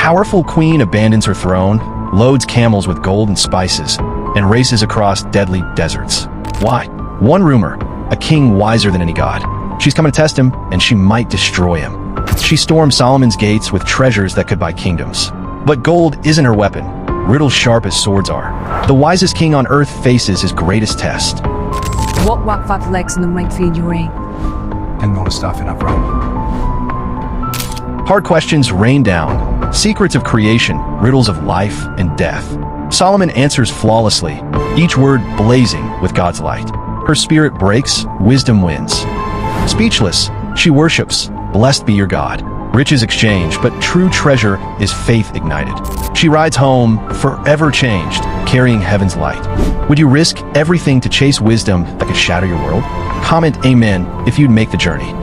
powerful queen abandons her throne, loads camels with gold and spices, and races across deadly deserts. Why? One rumor, a king wiser than any god. She's coming to test him, and she might destroy him. She storms Solomon's gates with treasures that could buy kingdoms. But gold isn't her weapon, riddles sharp as swords are. The wisest king on earth faces his greatest test. What fat in the right feed you ring? And not stuff in up room. Hard questions rain down. Secrets of creation, riddles of life and death. Solomon answers flawlessly, each word blazing with God's light. Her spirit breaks, wisdom wins. Speechless, she worships, blessed be your God. Riches exchange, but true treasure is faith ignited. She rides home, forever changed, carrying heaven's light. Would you risk everything to chase wisdom that could shatter your world? Comment amen if you'd make the journey.